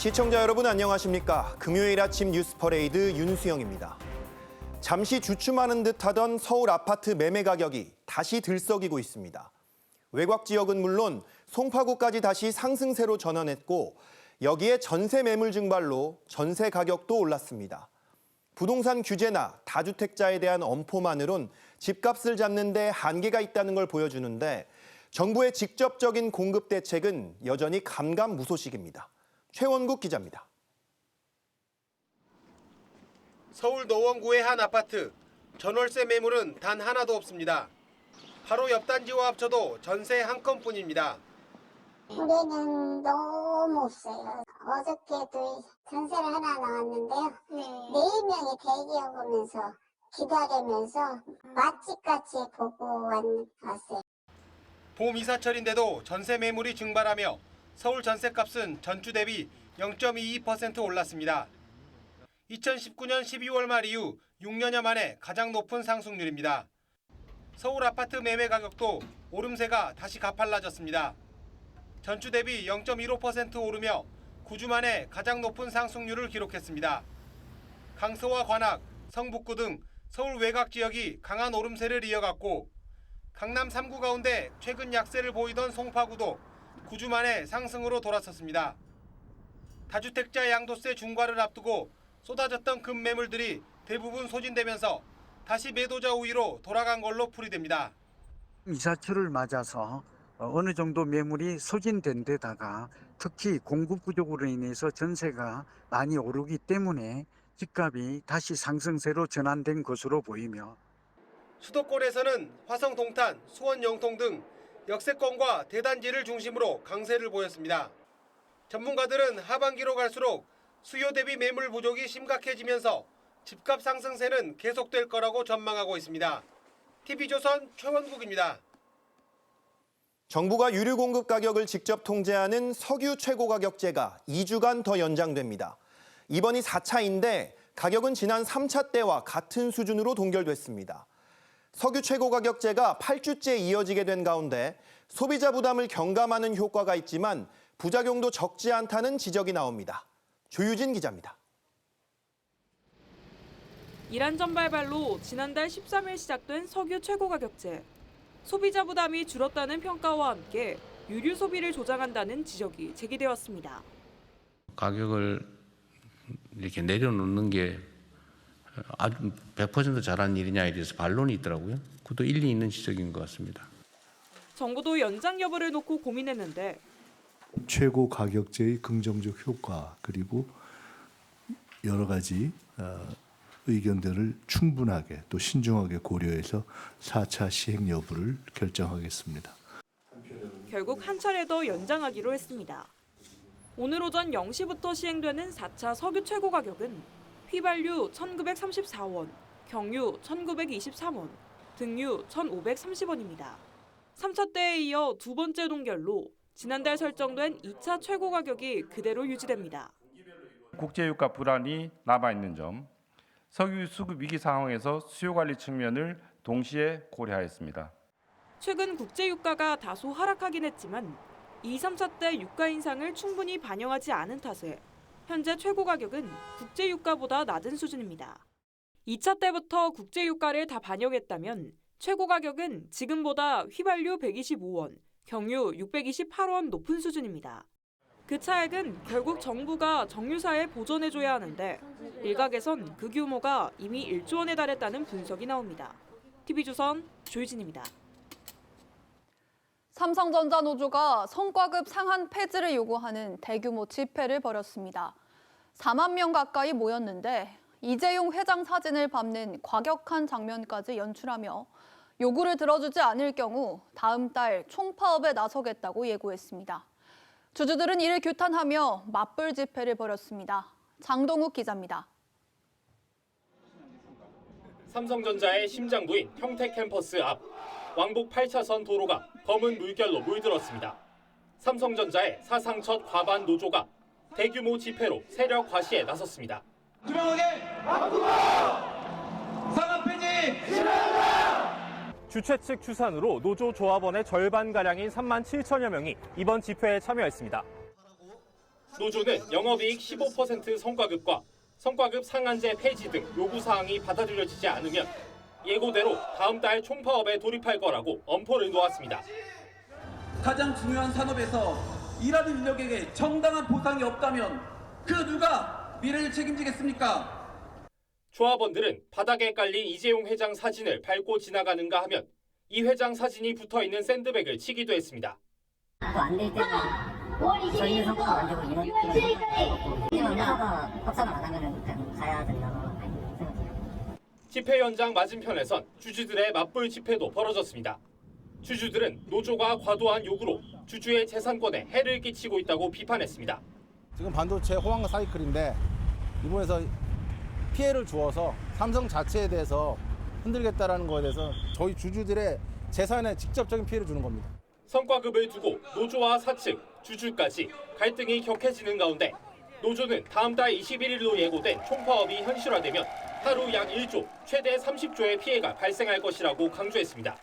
시청자 여러분 안녕하십니까? 금요일 아침 뉴스 퍼레이드 윤수영입니다. 잠시 주춤하는 듯하던 서울 아파트 매매 가격이 다시 들썩이고 있습니다. 외곽 지역은 물론 송파구까지 다시 상승세로 전환했고 여기에 전세 매물 증발로 전세 가격도 올랐습니다. 부동산 규제나 다주택자에 대한 엄포만으론 집값을 잡는 데 한계가 있다는 걸 보여주는데 정부의 직접적인 공급 대책은 여전히 감감무소식입니다. 최원국 기자입니다. 서울 노원구의 한 아파트, 전월세 매물은 단 하나도 없습니다. 바로 옆 단지와 합쳐도 전세 한 건뿐입니다. 올해는 너무 없어요. 어저께도 전세를 하나 나왔는데요. 4명이 대기해보면서 기다리면서 맛집같이 보고 왔어요. 봄 이사철인데도 전세 매물이 증발하며 서울 전세값은 전주 대비 0.22% 올랐습니다. 2019년 12월 말 이후 6년여 만에 가장 높은 상승률입니다. 서울 아파트 매매 가격도 오름세가 다시 가팔라졌습니다. 전주 대비 0.15% 오르며 9주 만에 가장 높은 상승률을 기록했습니다. 강서와 관악, 성북구 등 서울 외곽 지역이 강한 오름세를 이어갔고 강남 3구 가운데 최근 약세를 보이던 송파구도 9주 만에 상승으로 돌아섰습니다. 다주택자 양도세 중과를 앞두고 쏟아졌던 급매물들이 대부분 소진되면서 다시 매도자 우위로 돌아간 걸로 풀이됩니다. 이사철을 맞아서 어느 정도 매물이 소진된 데다가 특히 공급 부족으로 인해서 전세가 많이 오르기 때문에 집값이 다시 상승세로 전환된 것으로 보이며 수도권에서는 화성 동탄, 수원 영통 등 역세권과 대단지를 중심으로 강세를 보였습니다. 전문가들은 하반기로 갈수록 수요 대비 매물 부족이 심각해지면서 집값 상승세는 계속될 거라고 전망하고 있습니다. TV조선 최원국입니다. 정부가 유류 공급 가격을 직접 통제하는 석유 최고가격제가 2주간 더 연장됩니다. 이번이 4차인데 가격은 지난 3차 때와 같은 수준으로 동결됐습니다. 석유 최고가격제가 8주째 이어지게 된 가운데 소비자 부담을 경감하는 효과가 있지만 부작용도 적지 않다는 지적이 나옵니다. 조유진 기자입니다. 이란 전발발로 지난달 13일 시작된 석유 최고가격제. 소비자 부담이 줄었다는 평가와 함께 유류 소비를 조장한다는 지적이 제기되었습니다. 가격을 이렇게 내려놓는 게 아주 100% 잘한 일이냐에 대해서 반론이 있더라고요. 그것도 일리 있는 지적인 것 같습니다. 정부도 연장 여부를 놓고 고민했는데 최고 가격제의 긍정적 효과 그리고 여러 가지 의견들을 충분하게 또 신중하게 고려해서 4차 시행 여부를 결정하겠습니다. 결국 한 차례 더 연장하기로 했습니다. 오늘 오전 0시부터 시행되는 4차 석유 최고 가격은 휘발유 1,934원, 경유 1,923원, 등유 1,530원입니다. 3차 때에 이어 두 번째 동결로 지난달 설정된 2차 최고 가격이 그대로 유지됩니다. 국제유가 불안이 남아있는 점, 석유 수급 위기 상황에서 수요 관리 측면을 동시에 고려하였습니다. 최근 국제유가가 다소 하락하긴 했지만 2, 3차 때 유가 인상을 충분히 반영하지 않은 탓에 현재 최고 가격은 국제유가보다 낮은 수준입니다. 2차 때부터 국제유가를 다 반영했다면 최고 가격은 지금보다 휘발유 125원, 경유 628원 높은 수준입니다. 그 차액은 결국 정부가 정유사에 보전해줘야 하는데 일각에선 그 규모가 이미 1조 원에 달했다는 분석이 나옵니다. TV조선 조유진입니다. 삼성전자 노조가 성과급 상한 폐지를 요구하는 대규모 집회를 벌였습니다. 4만 명 가까이 모였는데 이재용 회장 사진을 밟는 과격한 장면까지 연출하며 요구를 들어주지 않을 경우 다음 달 총파업에 나서겠다고 예고했습니다. 주주들은 이를 규탄하며 맞불 집회를 벌였습니다. 장동욱 기자입니다. 삼성전자의 심장부인 평택 캠퍼스 앞 왕복 8차선 도로가 검은 물결로 물들었습니다. 삼성전자의 사상 첫 과반 노조가 대규모 집회로 세력 과시에 나섰습니다. 투명하게 바꾸고 상한 폐지 실현한다. 주최 측 추산으로 노조 조합원의 절반가량인 3만 7천여 명이 이번 집회에 참여했습니다. 노조는 영업이익 15% 성과급과 성과급 상한제 폐지 등 요구사항이 받아들여지지 않으면 예고대로 다음 달 총파업에 돌입할 거라고 엄포를 놓았습니다. 가장 중요한 산업에서 일하는 인력에게 정당한 보상이 없다면 그 누가 미래를 책임지겠습니까? 조합원들은 바닥에 깔린 이재용 회장 사진을 밟고 지나가는가 하면 이 회장 사진이 붙어있는 샌드백을 치기도 했습니다. 안 될 때는 저희는 성과가 안 되고 이런 회사가 협상을 안 하면 그냥 가야 된다고 생각해요. 집회 현장 맞은편에선 주주들의 맞불 집회도 벌어졌습니다. 주주들은 노조가 과도한 요구로 주주의 재산권에 해를 끼치고 있다고 비판했습니다. 지금 반도체 호황 사이클인데 일본에서 피해를 주어서 삼성 자체에 대해서 흔들겠다라는 거에 대해서 저희 주주들의 재산에 직접적인 피해를 주는 겁니다. 성과급을 두고 노조와 사측, 주주까지 갈등이 격해지는 가운데 노조는 다음 달 21일로 예고된 총파업이 현실화되면 하루 약 1조, 최대 30조의 피해가 발생할 것이라고 강조했습니다.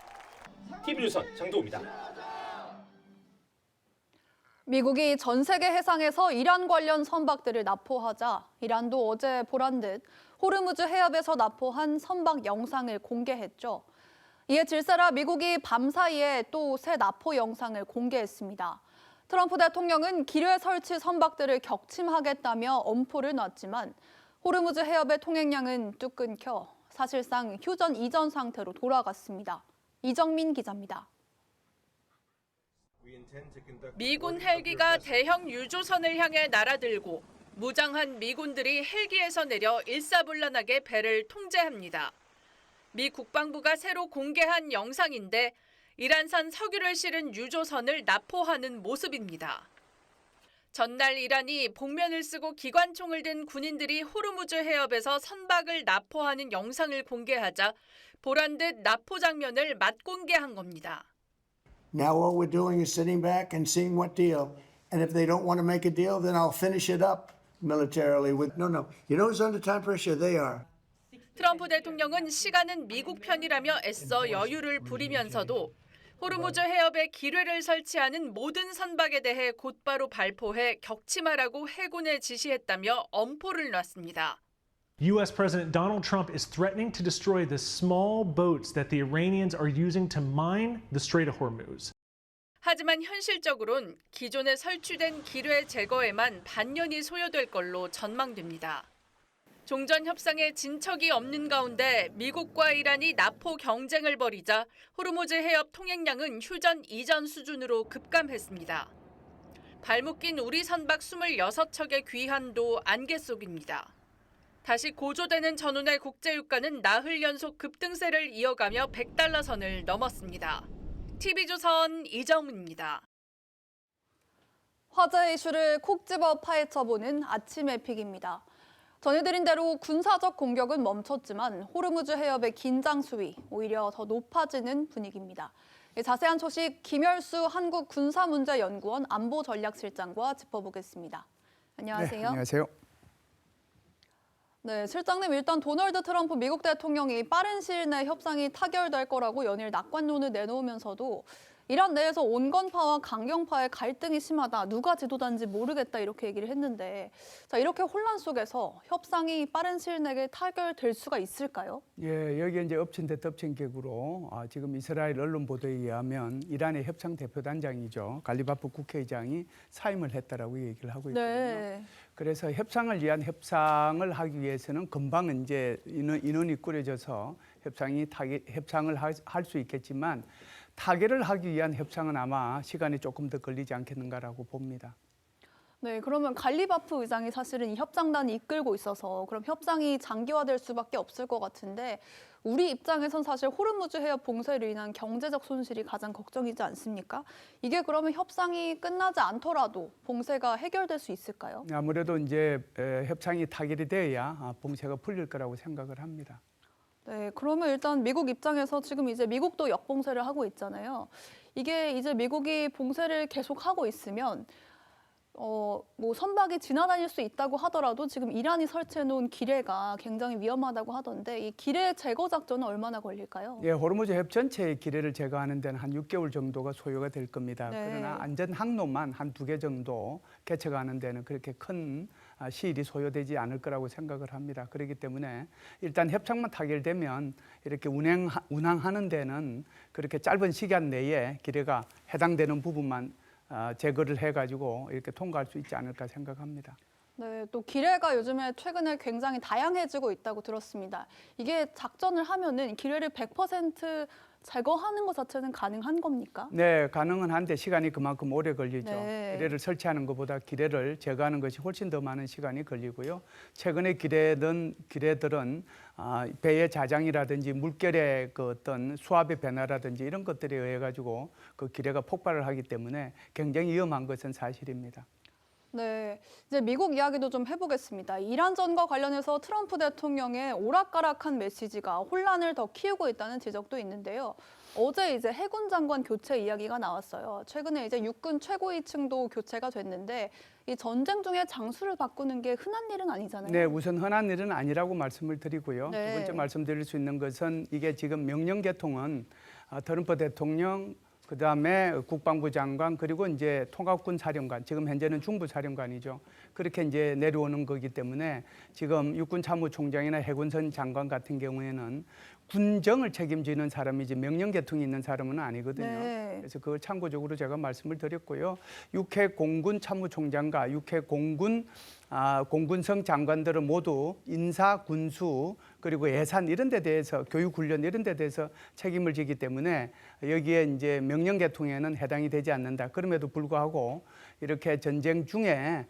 TV조선 장도우입니다. 미국이 전 세계 해상에서 이란 관련 선박들을 납포하자 이란도 어제 보란 듯 호르무즈 해협에서 납포한 선박 영상을 공개했죠. 이에 질세라 미국이 밤사이에 또 새 납포 영상을 공개했습니다. 트럼프 대통령은 기뢰 설치 선박들을 격침하겠다며 엄포를 놨지만 호르무즈 해협의 통행량은 뚝 끊겨 사실상 휴전 이전 상태로 돌아갔습니다. 이정민 기자입니다. 미군 헬기가 대형 유조선을 향해 날아들고 무장한 미군들이 헬기에서 내려 일사불란하게 배를 통제합니다. 미 국방부가 새로 공개한 영상인데 이란산 석유를 실은 유조선을 납포하는 모습입니다. 전날 이란이 복면을 쓰고 기관총을 든 군인들이 호르무즈 해협에서 선박을 납포하는 영상을 공개하자 보란 듯 납포 장면을 맞공개한 겁니다. Now what we're doing is sitting back and seeing what deal. And if they don't want to make a deal, then I'll finish it up militarily with no. You know who's under time pressure? They are. 트럼프 대통령은 시간은 미국 편이라며 애써 여유를 부리면서도 호르무즈 해협에 기뢰를 설치하는 모든 선박에 대해 곧바로 발포해 격침하라고 해군에 지시했다며 엄포를 놨습니다. U.S. President Donald Trump is threatening to destroy the small boats that the Iranians are using to mine the Strait of Hormuz. 하지만 현실적으론 기존에 설치된 기뢰 제거에만 반년이 소요될 걸로 전망됩니다. 종전 협상에 진척이 없는 가운데 미국과 이란이 납포 경쟁을 벌이자 호르무즈 해협 통행량은 휴전 이전 수준으로 급감했습니다. 발목 낀 우리 선박 26척의 귀환도 안개 속입니다. 다시 고조되는 전운의 국제유가는 나흘 연속 급등세를 이어가며 $100 선을 넘었습니다. TV조선 이정은입니다. 화제 이슈를 콕 집어 파헤쳐보는 아침 에픽입니다. 전해드린 대로 군사적 공격은 멈췄지만 호르무즈 해협의 긴장 수위 오히려 더 높아지는 분위기입니다. 자세한 소식 김열수 한국군사문제연구원 안보전략실장과 짚어보겠습니다. 안녕하세요. 네, 안녕하세요. 네, 실장님 일단 도널드 트럼프 미국 대통령이 빠른 시일 내 협상이 타결될 거라고 연일 낙관론을 내놓으면서도 이란 내에서 온건파와 강경파의 갈등이 심하다, 누가 지도자인지 모르겠다 이렇게 얘기를 했는데 자 이렇게 혼란 속에서 협상이 빠른 시일 내에 타결될 수가 있을까요? 예, 여기 이제 엎친 데 덮친 격으로 지금 이스라엘 언론 보도에 의하면 이란의 협상 대표단장이죠. 갈리바프 국회의장이 사임을 했다라고 얘기를 하고 있거든요. 네. 그래서 협상을 위한 협상을 하기 위해서는 금방 이제 인원이 꾸려져서 협상을 할 수 있겠지만 타결을 하기 위한 협상은 아마 시간이 조금 더 걸리지 않겠는가라고 봅니다. 네, 그러면 갈리바프 의장이 사실은 이 협상단을 이끌고 있어서 그럼 협상이 장기화될 수밖에 없을 것 같은데 우리 입장에선 사실 호르무즈 해협 봉쇄로 인한 경제적 손실이 가장 걱정이지 않습니까? 이게 그러면 협상이 끝나지 않더라도 봉쇄가 해결될 수 있을까요? 아무래도 이제 협상이 타결이 돼야 봉쇄가 풀릴 거라고 생각을 합니다. 네, 그러면 일단 미국 입장에서 지금 이제 미국도 역봉쇄를 하고 있잖아요. 이게 이제 미국이 봉쇄를 계속하고 있으면 뭐 선박이 지나다닐 수 있다고 하더라도 지금 이란이 설치해 놓은 기뢰가 굉장히 위험하다고 하던데 이 기뢰 제거 작전은 얼마나 걸릴까요? 예, 호르무즈 해협 전체의 기뢰를 제거하는 데는 한 6개월 정도가 소요가 될 겁니다. 네. 그러나 안전 항로만 한 2개 정도 개척하는 데는 그렇게 큰 시일이 소요되지 않을 거라고 생각을 합니다. 그렇기 때문에 일단 협상만 타결되면 이렇게 운항하는 데는 그렇게 짧은 시간 내에 기뢰가 해당되는 부분만 제거를 해가지고 이렇게 통과할 수 있지 않을까 생각합니다. 네, 또 기뢰가 요즘에 최근에 굉장히 다양해지고 있다고 들었습니다. 이게 작전을 하면은 기뢰를 100% 제거하는 것 자체는 가능한 겁니까? 네, 가능은 한데 시간이 그만큼 오래 걸리죠. 네. 기뢰를 설치하는 것보다 기뢰를 제거하는 것이 훨씬 더 많은 시간이 걸리고요. 최근에 기뢰들은 배의 자장이라든지 물결의 그 어떤 수압의 변화라든지 이런 것들에 의해 가지고 그 기뢰가 폭발을 하기 때문에 굉장히 위험한 것은 사실입니다. 네, 이제 미국 이야기도 좀 해보겠습니다. 이란전과 관련해서 트럼프 대통령의 오락가락한 메시지가 혼란을 더 키우고 있다는 지적도 있는데요. 어제 이제 해군 장관 교체 이야기가 나왔어요. 최근에 이제 육군 최고위층도 교체가 됐는데 이 전쟁 중에 장수를 바꾸는 게 흔한 일은 아니잖아요. 네, 우선 흔한 일은 아니라고 말씀을 드리고요. 네. 두 번째 말씀드릴 수 있는 것은 이게 지금 명령 계통은 트럼프 대통령 그다음에 국방부 장관 그리고 이제 통합군 사령관 지금 현재는 중부 사령관이죠. 그렇게 이제 내려오는 거기 때문에 지금 육군 참모총장이나 해군선 장관 같은 경우에는 군정을 책임지는 사람이지 명령 계통이 있는 사람은 아니거든요. 네. 그래서 그걸 참고적으로 제가 말씀을 드렸고요. 육해 공군 참모총장과 육해 공군 공군성 장관들은 모두 인사, 군수 그리고 예산 이런 데 대해서 교육 훈련 이런 데 대해서 책임을 지기 때문에 여기에 이제 명령 계통에는 해당이 되지 않는다. 그럼에도 불구하고 이렇게 전쟁 중에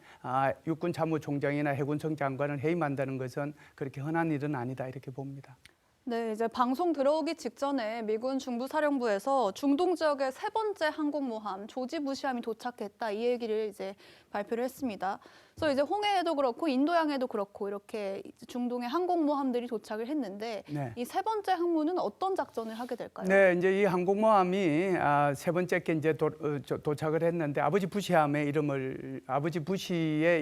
육군 참모총장이나 해군성 장관을 해임한다는 것은 그렇게 흔한 일은 아니다 이렇게 봅니다. 네, 이제 방송 들어오기 직전에 미군 중부사령부에서 중동 지역의 세 번째 항공모함 조지 부시함이 도착했다 이 얘기를 이제 발표를 했습니다. 그래서 이제 홍해에도 그렇고 인도양에도 그렇고 이렇게 중동의 항공모함들이 도착을 했는데 네. 이 세 번째 항모는 어떤 작전을 하게 될까요? 네, 이제 이 항공모함이 세 번째께 이제 도착을 했는데 아버지 부시의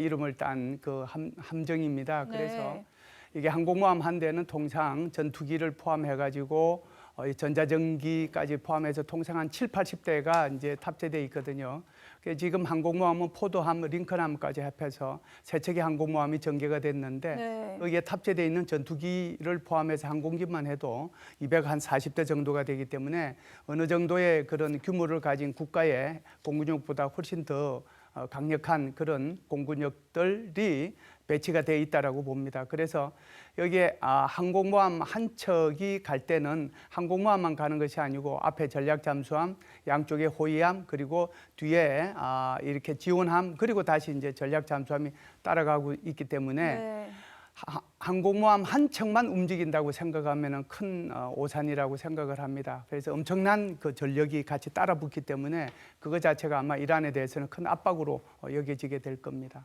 이름을 딴 그 함정입니다. 그래서 네. 이게 항공모함 한 대는 통상 전투기를 포함해가지고 전자전기까지 포함해서 통상 한 7, 80대가 이제 탑재돼 있거든요. 지금 항공모함은 포도함, 링컨함까지 합해서 세 척의 항공모함이 전개가 됐는데 네. 여기에 탑재돼 있는 전투기를 포함해서 항공기만 해도 240대 정도가 되기 때문에 어느 정도의 그런 규모를 가진 국가의 공군력보다 훨씬 더 강력한 그런 공군력들이 배치가 돼 있다라고 봅니다. 그래서 여기에 항공모함 한 척이 갈 때는 항공모함만 가는 것이 아니고 앞에 전략 잠수함, 양쪽에 호위함, 그리고 뒤에 이렇게 지원함, 그리고 다시 이제 전략 잠수함이 따라가고 있기 때문에 네. 항공모함 한 척만 움직인다고 생각하면 큰 오산이라고 생각을 합니다. 그래서 엄청난 그 전력이 같이 따라붙기 때문에 그거 자체가 아마 이란에 대해서는 큰 압박으로 여겨지게 될 겁니다.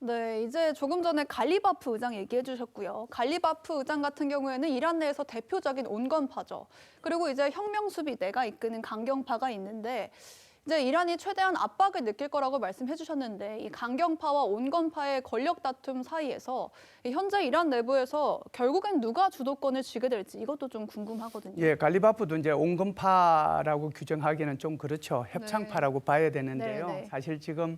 네, 이제 조금 전에 갈리바프 의장 얘기해 주셨고요. 갈리바프 의장 같은 경우에는 이란 내에서 대표적인 온건파죠. 그리고 이제 혁명수비대가 이끄는 강경파가 있는데 이제 이란이 최대한 압박을 느낄 거라고 말씀해 주셨는데 이 강경파와 온건파의 권력 다툼 사이에서 현재 이란 내부에서 결국엔 누가 주도권을 쥐게 될지 이것도 좀 궁금하거든요. 예, 갈리바프도 이제 온건파라고 규정하기는 좀 그렇죠. 협상파라고 봐야 되는데요. 네, 네. 사실 지금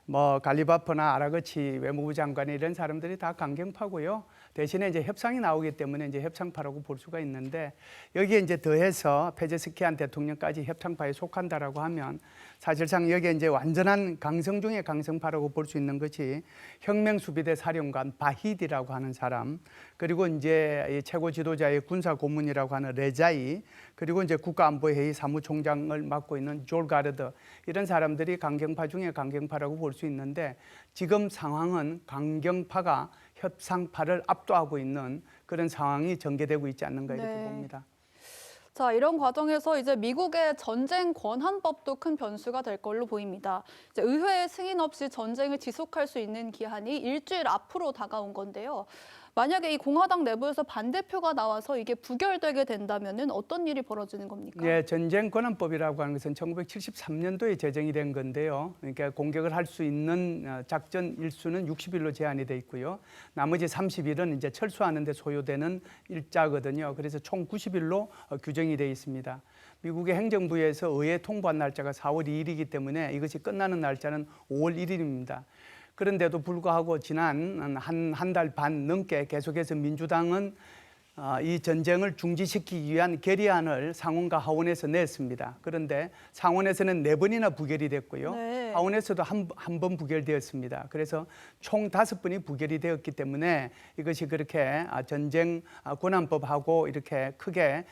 뭐 갈리바프나 아라거치 외무부 장관 이런 사람들이 다 강경파고요. 대신에 이제 협상이 나오기 때문에 이제 협상파라고 볼 수가 있는데 여기에 이제 더해서 페제스키안 대통령까지 협상파에 속한다라고 하면 사실상 여기에 이제 완전한 강성 중의 강성파라고 볼 수 있는 것이 혁명수비대 사령관 바히디라고 하는 사람, 그리고 이제 이 최고 지도자의 군사 고문이라고 하는 레자이, 그리고 이제 국가안보회의 사무총장을 맡고 있는 졸 가르드, 이런 사람들이 강경파 중에 강경파라고 볼 수 있는데 지금 상황은 강경파가 협상파를 압도하고 있는 그런 상황이 전개되고 있지 않는가 이렇게 네. 봅니다. 자, 이런 과정에서 이제 미국의 전쟁 권한법도 큰 변수가 될 걸로 보입니다. 이제 의회의 승인 없이 전쟁을 지속할 수 있는 기한이 일주일 앞으로 다가온 건데요. 만약에 이 공화당 내부에서 반대표가 나와서 이게 부결되게 된다면은 어떤 일이 벌어지는 겁니까? 네, 전쟁 권한법이라고 하는 것은 1973년도에 제정이 된 건데요. 그러니까 공격을 할 수 있는 작전 일수는 60일로 제한이 돼 있고요. 나머지 30일은 이제 철수하는 데 소요되는 일자거든요. 그래서 총 90일로 규정이 돼 있습니다. 미국의 행정부에서 의회에 통보한 날짜가 4월 2일이기 때문에 이것이 끝나는 날짜는 5월 1일입니다. 그런데도 불구하고 지난 한 달 반 넘게 계속해서 민주당은 이 전쟁을 중지시키기 위한 결의안을 상원과 하원에서 냈습니다. 그런데 상원에서는 4번이나 부결이 됐고요. 네. 하원에서도 한 번 부결되었습니다. 그래서 총 5번이 부결이 되었기 때문에 이것이 그렇게 전쟁 권한법하고 이렇게 크게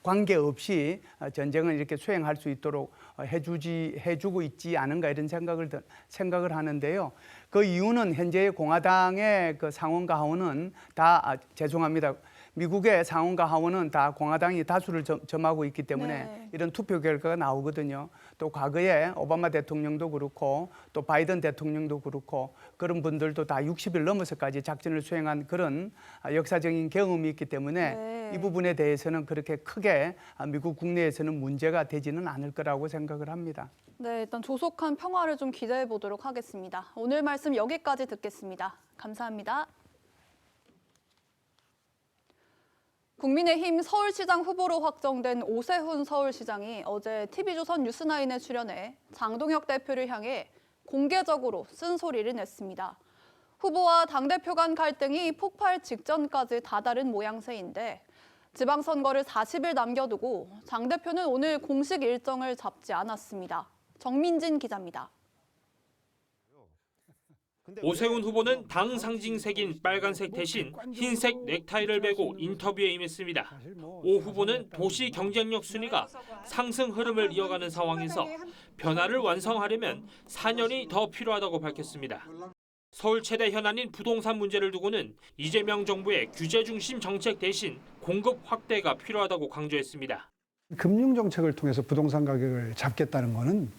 관계없이 전쟁을 이렇게 수행할 수 있도록 해주고 있지 않은가 이런 생각을 하는데요. 그 이유는 현재의 공화당의 그 상원과 하원은 다 죄송합니다. 미국의 상원과 하원은 다 공화당이 다수를 점하고 있기 때문에 네. 이런 투표 결과가 나오거든요. 또 과거에 오바마 대통령도 그렇고 또 바이든 대통령도 그렇고 그런 분들도 다 60일 넘어서까지 작전을 수행한 그런 역사적인 경험이 있기 때문에 네. 이 부분에 대해서는 그렇게 크게 미국 국내에서는 문제가 되지는 않을 거라고 생각을 합니다. 네, 일단 조속한 평화를 좀 기대해 보도록 하겠습니다. 오늘 말씀 여기까지 듣겠습니다. 감사합니다. 국민의힘 서울시장 후보로 확정된 오세훈 서울시장이 어제 TV조선 뉴스9에 출연해 장동혁 대표를 향해 공개적으로 쓴소리를 냈습니다. 후보와 당대표 간 갈등이 폭발 직전까지 다다른 모양새인데 지방선거를 40일 남겨두고 장 대표는 오늘 공식 일정을 잡지 않았습니다. 정민진 기자입니다. 오세훈 후보는 당 상징색인 빨간색 대신 흰색 넥타이를 메고 인터뷰에 임했습니다. 오 후보는 도시 경쟁력 순위가 상승 흐름을 이어가는 상황에서 변화를 완성하려면 4년이 더 필요하다고 밝혔습니다. 서울 최대 현안인 부동산 문제를 두고는 이재명 정부의 규제 중심 정책 대신 공급 확대가 필요하다고 강조했습니다. 금융 정책을 통해서 부동산 가격을 잡겠다는 거는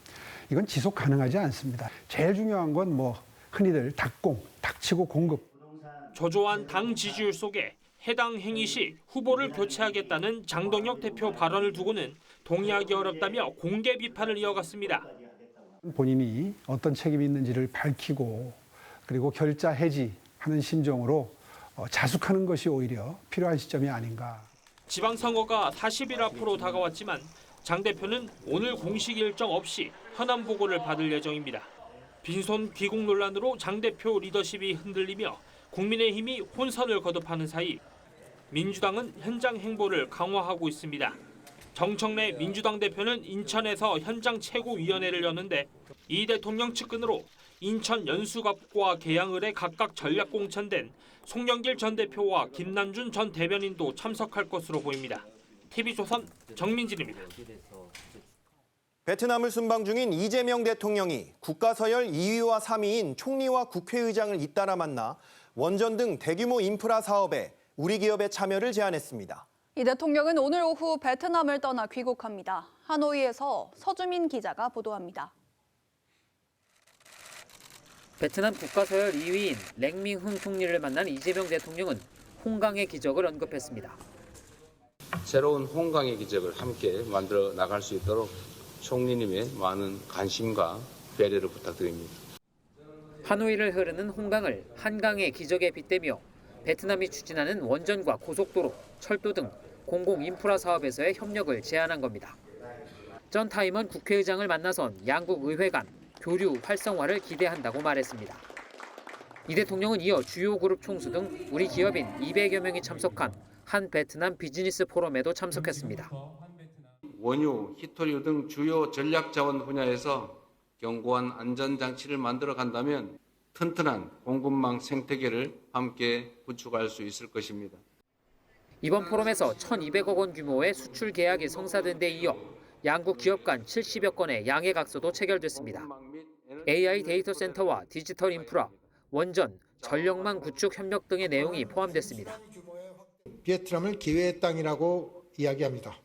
이건 지속 가능하지 않습니다. 제일 중요한 건 흔히들 닥치고 공급. 저조한 당 지지율 속에 해당 행위 시 후보를 교체하겠다는 장동혁 대표 발언을 두고는 동의하기 어렵다며 공개 비판을 이어갔습니다. 본인이 어떤 책임이 있는지를 밝히고 그리고 결자 해지하는 심정으로 자숙하는 것이 오히려 필요한 시점이 아닌가. 지방선거가 40일 앞으로 다가왔지만 장 대표는 오늘 공식 일정 없이 현안 보고를 받을 예정입니다. 빈손 귀국 논란으로 장 대표 리더십이 흔들리며 국민의힘이 혼선을 거듭하는 사이 민주당은 현장 행보를 강화하고 있습니다. 정청래 민주당 대표는 인천에서 현장 최고위원회를 여는데 이 대통령 측근으로 인천 연수갑과 계양을에 각각 전략 공천된 송영길 전 대표와 김남준 전 대변인도 참석할 것으로 보입니다. TV조선 정민진입니다. 베트남을 순방 중인 이재명 대통령이 국가서열 2위와 3위인 총리와 국회의장을 잇따라 만나 원전 등 대규모 인프라 사업에 우리 기업의 참여를 제안했습니다. 이 대통령은 오늘 오후 베트남을 떠나 귀국합니다. 하노이에서 서주민 기자가 보도합니다. 베트남 국가서열 2위인 랭밍훈 총리를 만난 이재명 대통령은 홍강의 기적을 언급했습니다. 새로운 홍강의 기적을 함께 만들어 나갈 수 있도록 총리님의 많은 관심과 배려를 부탁드립니다. 하노이를 흐르는 홍강을 한강의 기적에 빗대며 베트남이 추진하는 원전과 고속도로, 철도 등 공공 인프라 사업에서의 협력을 제안한 겁니다. 전 타임은 국회의장을 만나선 양국 의회 간 교류 활성화를 기대한다고 말했습니다. 이 대통령은 이어 주요 그룹 총수 등 우리 기업인 200여 명이 참석한 한 베트남 비즈니스 포럼에도 참석했습니다. 원유, 히토류 등 주요 전략 자원 분야에서 견고한 안전장치를 만들어 간다면 튼튼한 공급망 생태계를 함께 구축할 수 있을 것입니다. 이번 포럼에서 1,200억 원 규모의 수출 계약이 성사된 데 이어 양국 기업 간 70여 건의 양해각서도 체결됐습니다. AI 데이터 센터와 디지털 인프라, 원전, 전력망 구축 협력 등의 내용이 포함됐습니다. 베트남을 기회의 땅이라고 이야기합니다.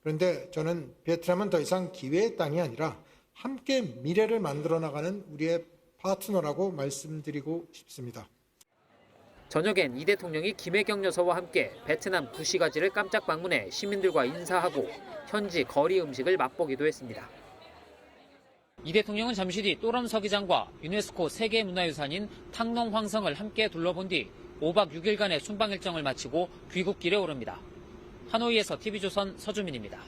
그런데 저는 베트남은 더 이상 기회의 땅이 아니라 함께 미래를 만들어 나가는 우리의 파트너라고 말씀드리고 싶습니다. 저녁엔 이 대통령이 김혜경 여사와 함께 베트남 구시가지를 깜짝 방문해 시민들과 인사하고 현지 거리 음식을 맛보기도 했습니다. 이 대통령은 잠시 뒤 또람 서기장과 유네스코 세계문화유산인 탕농 황성을 함께 둘러본 뒤 5박 6일간의 순방 일정을 마치고 귀국길에 오릅니다. 하노이에서 TV조선 서주민입니다.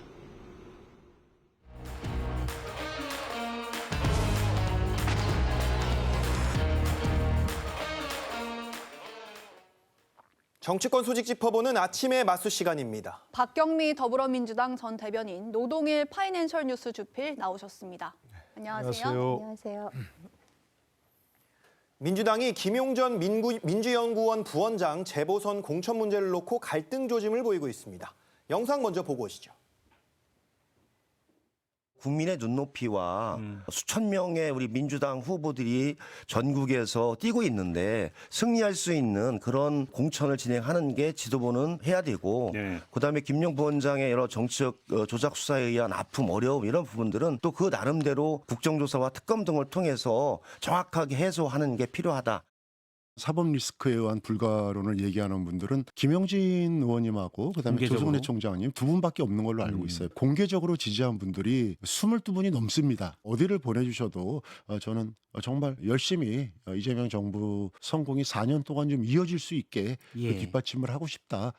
정치권 소식 짚어보는 아침의 마수 시간입니다. 박경미 더불어민주당 전 대변인, 노동일 파이낸셜 뉴스 주필 나오셨습니다. 안녕하세요. 안녕하세요. 민주당이 김용전 민주연구원 부원장 재보선 공천 문제를 놓고 갈등 조짐을 보이고 있습니다. 영상 먼저 보고 오시죠. 국민의 눈높이와 수천 명의 우리 민주당 후보들이 전국에서 뛰고 있는데 승리할 수 있는 그런 공천을 진행하는 게 지도부는 해야 되고 그다음에 김용 부원장의 여러 정치적 조작 수사에 의한 아픔, 어려움 이런 부분들은 또 그 나름대로 국정조사와 특검 등을 통해서 정확하게 해소하는 게 필요하다. 사법 리스크에 의한 불가론을 얘기하는 분들은 김영진 의원님하고 그다음에 조성래 총장님 두 분밖에 없는 걸로 알고 있어요. 공개적으로 지지한 분들이 22분이 넘습니다. 어디를 보내주셔도 저는 정말 열심히 이재명 정부 성공이 4년 동안 좀 이어질 수 있게 뒷받침을 하고 싶다.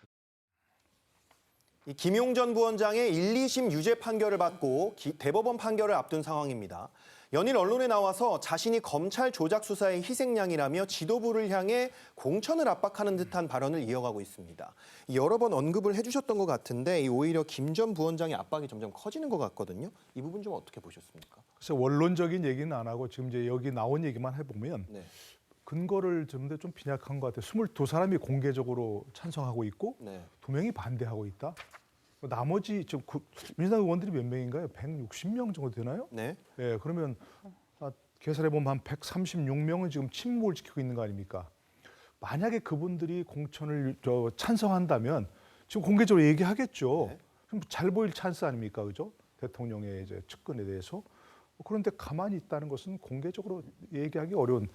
김용전 부원장의 1, 2심 유죄 판결을 받고 대법원 판결을 앞둔 상황입니다. 연일 언론에 나와서 자신이 검찰 조작 수사의 희생양이라며 지도부를 향해 공천을 압박하는 듯한 발언을 이어가고 있습니다. 여러 번 언급을 해주셨던 것 같은데 오히려 김 전 부원장의 압박이 점점 커지는 것 같거든요. 이 부분 좀 어떻게 보셨습니까? 그래서 원론적인 얘기는 안 하고 지금 이제 여기 나온 얘기만 해보면 근거를 좀 빈약한 것 같아요. 22사람이 공개적으로 찬성하고 있고 2명이 반대하고 있다. 나머지 지금 민주당 의원들이 몇 명인가요? 160명 정도 되나요? 네. 예, 그러면 계산해 보면 한 136명은 지금 침묵을 지키고 있는 거 아닙니까? 만약에 그분들이 공천을 찬성한다면 지금 공개적으로 얘기하겠죠. 좀 잘 보일 찬스 아닙니까, 그죠? 대통령의 이제 측근에 대해서. 그런데 가만히 있다는 것은 공개적으로 얘기하기 어려운.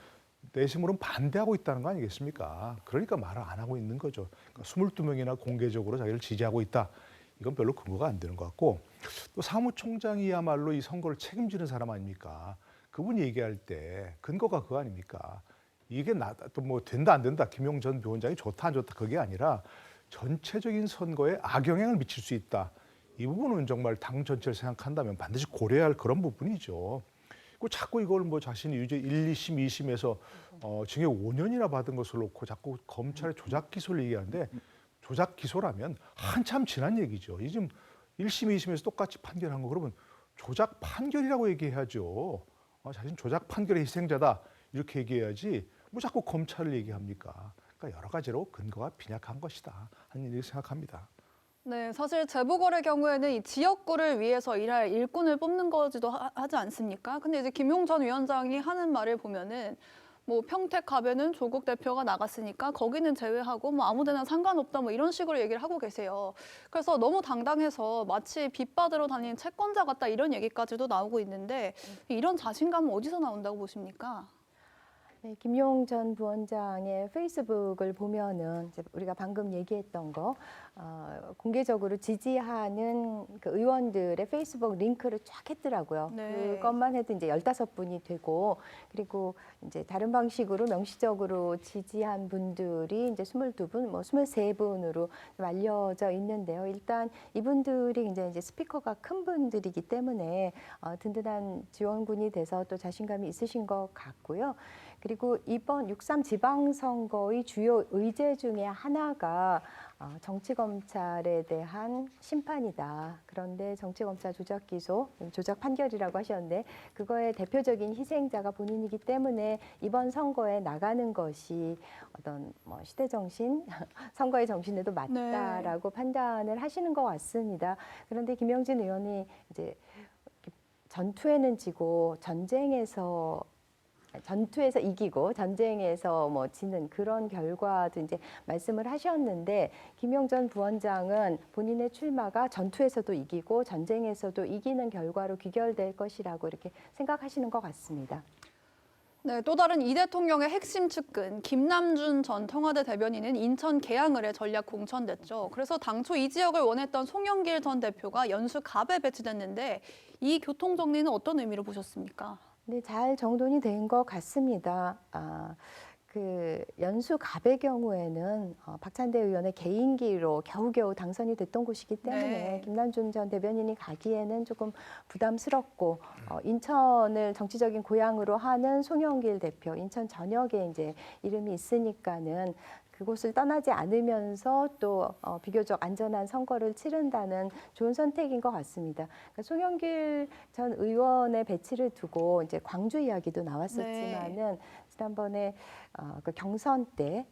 내심으로는 반대하고 있다는 거 아니겠습니까? 그러니까 말을 안 하고 있는 거죠. 그러니까 22명이나 공개적으로 자기를 지지하고 있다. 이건 별로 근거가 안 되는 것 같고 또 사무총장이야말로 이 선거를 책임지는 사람 아닙니까? 그분이 얘기할 때 근거가 그거 아닙니까? 이게 또 뭐 된다 안 된다. 김용 전 위원장이 좋다 안 좋다 그게 아니라 전체적인 선거에 악영향을 미칠 수 있다. 이 부분은 정말 당 전체를 생각한다면 반드시 고려해야 할 그런 부분이죠. 그리고 자꾸 이걸 뭐 자신이 유죄 1, 2심, 2심에서 징역 5년이나 받은 것을 놓고 자꾸 검찰의 조작 기소를 얘기하는데 조작 기소라면 한참 지난 얘기죠. 이 지금 1심, 2심에서 똑같이 판결한 거 그러면 조작 판결이라고 얘기해야죠. 자신 조작 판결의 희생자다 이렇게 얘기해야지 뭐 자꾸 검찰을 얘기합니까? 그러니까 여러 가지로 근거가 빈약한 것이다 하는 일을 생각합니다. 네, 사실 재보궐의 경우에는 이 지역구를 위해서 일할 일꾼을 뽑는 거지도 하지 않습니까? 근데 이제 김용 전 위원장이 하는 말을 보면은 뭐 평택 갑에는 조국 대표가 나갔으니까 거기는 제외하고 뭐 아무데나 상관없다 뭐 이런 식으로 얘기를 하고 계세요. 그래서 너무 당당해서 마치 빚 받으러 다니는 채권자 같다 이런 얘기까지도 나오고 있는데 이런 자신감은 어디서 나온다고 보십니까? 네, 김용 전 부원장의 페이스북을 보면은 이제 우리가 방금 얘기했던 거 공개적으로 지지하는 그 의원들의 페이스북 링크를 쫙 했더라고요. 그것만 해도 이제 15분이 되고 그리고 이제 다른 방식으로 명시적으로 지지한 분들이 이제 22분, 뭐 23분으로 알려져 있는데요. 일단 이분들이 이제 스피커가 큰 분들이기 때문에 든든한 지원군이 돼서 또 자신감이 있으신 것 같고요. 그리고 이번 6.3 지방선거의 주요 의제 중에 하나가 정치검찰에 대한 심판이다. 그런데 정치검찰 조작 기소, 조작 판결이라고 하셨는데 그거의 대표적인 희생자가 본인이기 때문에 이번 선거에 나가는 것이 어떤 뭐 시대 정신, 선거의 정신에도 맞다라고 판단을 하시는 것 같습니다. 그런데 김영진 의원이 이제 전투에는 지고 전투에서 이기고 전쟁에서 뭐 지는 그런 결과도 이제 말씀을 하셨는데 김용 전 부원장은 본인의 출마가 전투에서도 이기고 전쟁에서도 이기는 결과로 귀결될 것이라고 이렇게 생각하시는 것 같습니다. 네, 또 다른 이 대통령의 핵심 측근 김남준 전 청와대 대변인은 인천 계양을에 전략 공천됐죠. 그래서 당초 이 지역을 원했던 송영길 전 대표가 연수 갑에 배치됐는데 이 교통 정리는 어떤 의미로 보셨습니까? 네, 잘 정돈이 된 것 같습니다. 그 연수 갑의 경우에는 박찬대 의원의 개인기로 겨우겨우 당선이 됐던 곳이기 때문에 네. 김남준 전 대변인이 가기에는 조금 부담스럽고 인천을 정치적인 고향으로 하는 송영길 대표, 인천 전역에 이제 이름이 있으니까는 그곳을 떠나지 않으면서 또 비교적 안전한 선거를 치른다는 좋은 선택인 것 같습니다. 그러니까 송영길 전 의원의 배치를 두고 이제 광주 이야기도 나왔었지만은 지난번에 그 경선 때,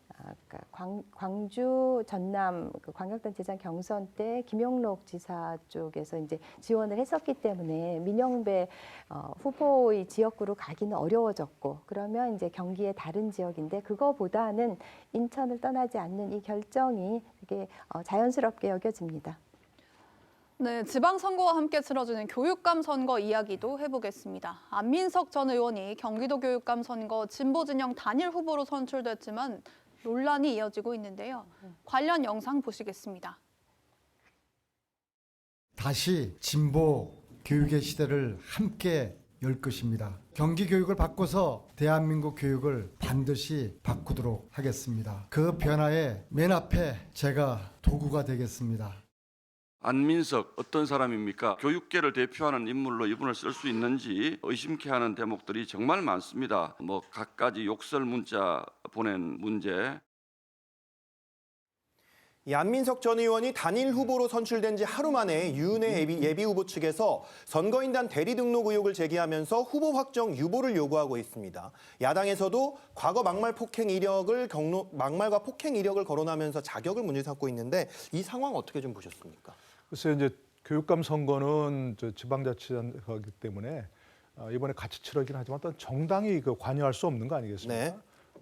그러니까 광주 전남 그 광역단체장 경선 때 김용록 지사 쪽에서 이제 지원을 했었기 때문에 민영배 후보의 지역구로 가기는 어려워졌고, 그러면 이제 경기의 다른 지역인데 그거보다는 인천을 떠나지 않는 이 결정이 되게 자연스럽게 여겨집니다. 네, 지방선거와 함께 치러지는 교육감 선거 이야기도 해보겠습니다. 안민석 전 의원이 경기도 교육감 선거 진보진영 단일 후보로 선출됐지만 논란이 이어지고 있는데요. 관련 영상 보시겠습니다. 다시 진보 교육의 시대를 함께 열 것입니다. 경기 교육을 바꿔서 대한민국 교육을 반드시 바꾸도록 하겠습니다. 그 변화의 맨 앞에 제가 도구가 되겠습니다. 안민석 어떤 사람입니까? 교육계를 대표하는 인물로 이분을 쓸 수 있는지 의심케 하는 대목들이 정말 많습니다. 갖가지 욕설 문자 보낸 문제. 이 안민석 전 의원이 단일 후보로 선출된 지 하루 만에 유은혜 예비 후보 측에서 선거인단 대리 등록 의혹을 제기하면서 후보 확정 유보를 요구하고 있습니다. 야당에서도 과거 막말과 폭행 이력을 거론하면서 자격을 문제 삼고 있는데 이 상황 어떻게 좀 보셨습니까? 글쎄요, 이제 교육감 선거는 지방자치단체이기 때문에 이번에 같이 치러긴 하지만 또 정당이 관여할 수 없는 거 아니겠습니까? 네.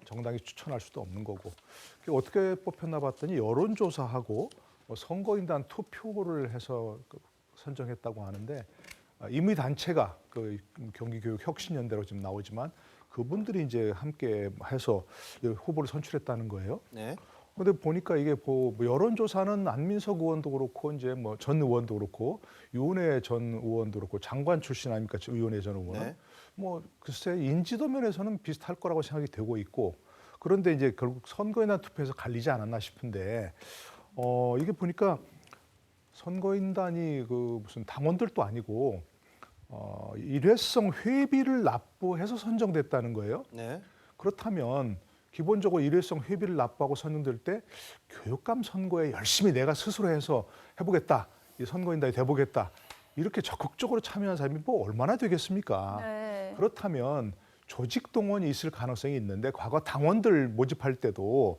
정당이 추천할 수도 없는 거고. 어떻게 뽑혔나 봤더니 여론조사하고 선거인단 투표를 해서 선정했다고 하는데 이미 단체가 그 경기교육혁신연대로 지금 나오지만 그분들이 이제 함께 해서 후보를 선출했다는 거예요. 네. 근데 보니까 이게 여론조사는 안민석 의원도 그렇고 이제 전 의원도 그렇고 유은혜 전 의원도 그렇고 장관 출신 아닙니까? 유은혜 전 의원은. 네. 글쎄 인지도 면에서는 비슷할 거라고 생각이 되고 있고, 그런데 이제 결국 선거인단 투표에서 갈리지 않았나 싶은데 이게 보니까 선거인단이 무슨 당원들도 아니고 일회성 회비를 납부해서 선정됐다는 거예요. 네. 그렇다면 기본적으로 일회성 회비를 납부하고 선정될 때 교육감 선거에 열심히 내가 스스로 해서 해보겠다, 이 선거인단이 돼보겠다, 이렇게 적극적으로 참여한 사람이 얼마나 되겠습니까? 네. 그렇다면 조직 동원이 있을 가능성이 있는데 과거 당원들 모집할 때도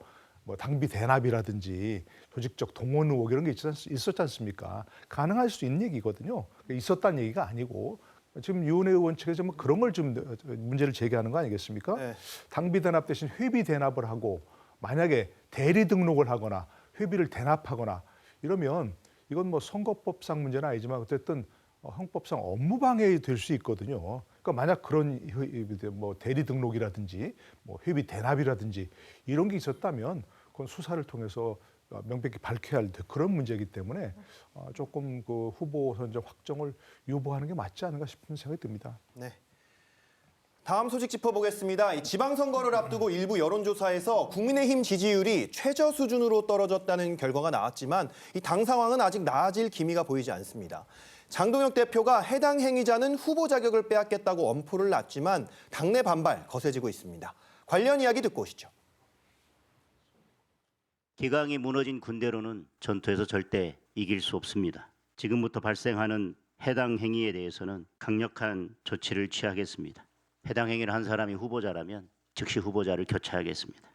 당비 대납이라든지 조직적 동원 의혹 이런 게 있었지 않습니까? 가능할 수 있는 얘기거든요. 있었다는 얘기가 아니고 지금 유은혜 의원 측에서 그런 걸 좀 문제를 제기하는 거 아니겠습니까? 네. 당비 대납 대신 회비 대납을 하고 만약에 대리 등록을 하거나 회비를 대납하거나 이러면 이건 선거법상 문제는 아니지만 어쨌든 형법상 업무방해가 될 수 있거든요. 그러니까 만약 그런 대리 등록이라든지 회비 대납이라든지 이런 게 있었다면 그건 수사를 통해서 명백히 밝혀야 할 그런 문제이기 때문에 조금 그 후보 선정 확정을 유보하는 게 맞지 않은가 싶은 생각이 듭니다. 네. 다음 소식 짚어보겠습니다. 지방선거를 앞두고 일부 여론조사에서 국민의힘 지지율이 최저 수준으로 떨어졌다는 결과가 나왔지만 이 당 상황은 아직 나아질 기미가 보이지 않습니다. 장동혁 대표가 해당 행위자는 후보 자격을 빼앗겠다고 엄포를 놨지만 당내 반발 거세지고 있습니다. 관련 이야기 듣고 오시죠. 기강이 무너진 군대로는 전투에서 절대 이길 수 없습니다. 지금부터 발생하는 해당 행위에 대해서는 강력한 조치를 취하겠습니다. 해당 행위를 한 사람이 후보자라면 즉시 후보자를 교체하겠습니다.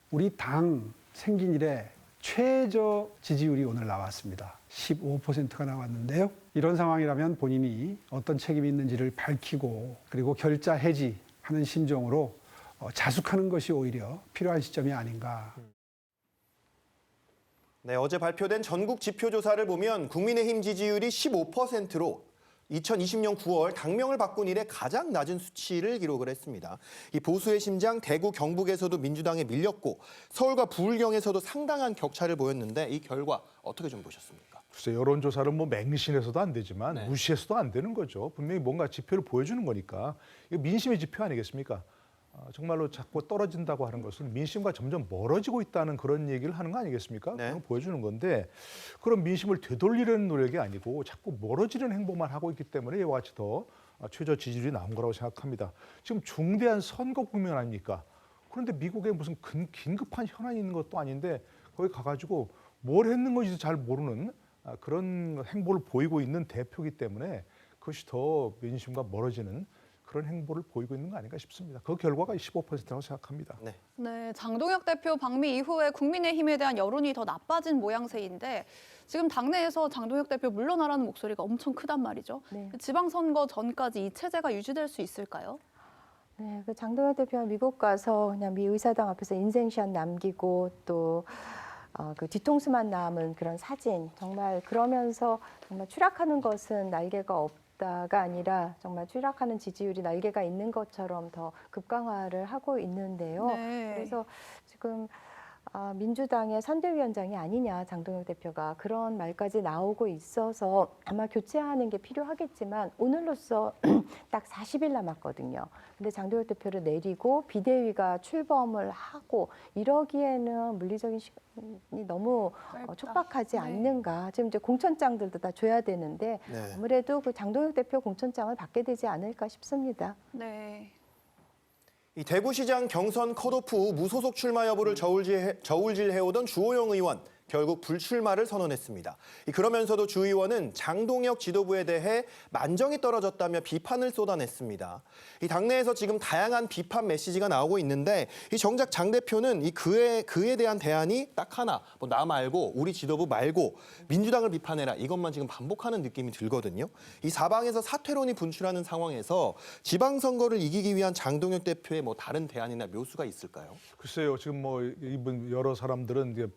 우리 당 생긴 이래 최저 지지율이 오늘 나왔습니다. 15%가 나왔는데요. 이런 상황이라면 본인이 어떤 책임이 있는지를 밝히고 그리고 결자 해지하는 심정으로 자숙하는 것이 오히려 필요한 시점이 아닌가. 네, 어제 발표된 전국 지표조사를 보면 국민의힘 지지율이 15%로 2020년 9월 당명을 바꾼 이래 가장 낮은 수치를 기록을 했습니다. 이 보수의 심장 대구 경북에서도 민주당에 밀렸고 서울과 부울경에서도 상당한 격차를 보였는데 이 결과 어떻게 좀 보셨습니까? 글쎄 여론조사는 뭐 맹신해서도 안 되지만 무시해서도 안 되는 거죠. 분명히 뭔가 지표를 보여주는 거니까. 이거 민심의 지표 아니겠습니까? 정말로 자꾸 떨어진다고 하는 것은 민심과 점점 멀어지고 있다는 그런 얘기를 하는 거 아니겠습니까? 그건 보여주는 건데 그런 민심을 되돌리려는 노력이 아니고 자꾸 멀어지는 행보만 하고 있기 때문에 이와 같이 더 최저 지지율이 나온 거라고 생각합니다. 지금 중대한 선거 국면 아닙니까? 그런데 미국에 무슨 긴급한 현안이 있는 것도 아닌데 거기 가가지고 뭘 했는 건지도 잘 모르는 그런 행보를 보이고 있는 대표이기 때문에 그것이 더 민심과 멀어지는 그런 행보를 보이고 있는 거 아닌가 싶습니다. 그 결과가 15%라고 생각합니다. 네, 장동혁 대표 방미 이후에 국민의힘에 대한 여론이 더 나빠진 모양새인데 지금 당내에서 장동혁 대표 물러나라는 목소리가 엄청 크단 말이죠. 지방선거 전까지 이 체제가 유지될 수 있을까요? 네, 그 장동혁 대표가 미국 가서 그냥 미 의사당 앞에서 인생샷 남기고 또 그 뒤통수만 남은 그런 사진, 정말 그러면서 정말 추락하는 것은 날개가 없다가 아니라 정말 추락하는 지지율이 날개가 있는 것처럼 더 급강화를 하고 있는데요. 그래서 지금 민주당의 선대위원장이 아니냐, 장동혁 대표가 그런 말까지 나오고 있어서 아마 교체하는 게 필요하겠지만 오늘로써 딱 40일 남았거든요. 근데 장동혁 대표를 내리고 비대위가 출범을 하고 이러기에는 물리적인 시간이 너무 촉박하지 않는가. 지금 이제 공천장들도 다 줘야 되는데 아무래도 그 장동혁 대표 공천장을 받게 되지 않을까 싶습니다. 네. 이 대구시장 경선 컷오프 후 무소속 출마 여부를 저울질해오던 주호영 의원 결국 불출마를 선언했습니다. 그러면서도 주 의원은 장동혁 지도부에 대해 만정이 떨어졌다며 비판을 쏟아냈습니다. 이 당내에서 지금 다양한 비판 메시지가 나오고 있는데 이 정작 장 대표는 그에 대한 대안이 딱 하나, 뭐 나 말고 우리 지도부 말고 민주당을 비판해라, 이것만 지금 반복하는 느낌이 들거든요. 이 사방에서 사퇴론이 분출하는 상황에서 지방선거를 이기기 위한 장동혁 대표의 뭐 다른 대안이나 묘수가 있을까요? 글쎄요, 지금 뭐 이분 여러 사람들은 이제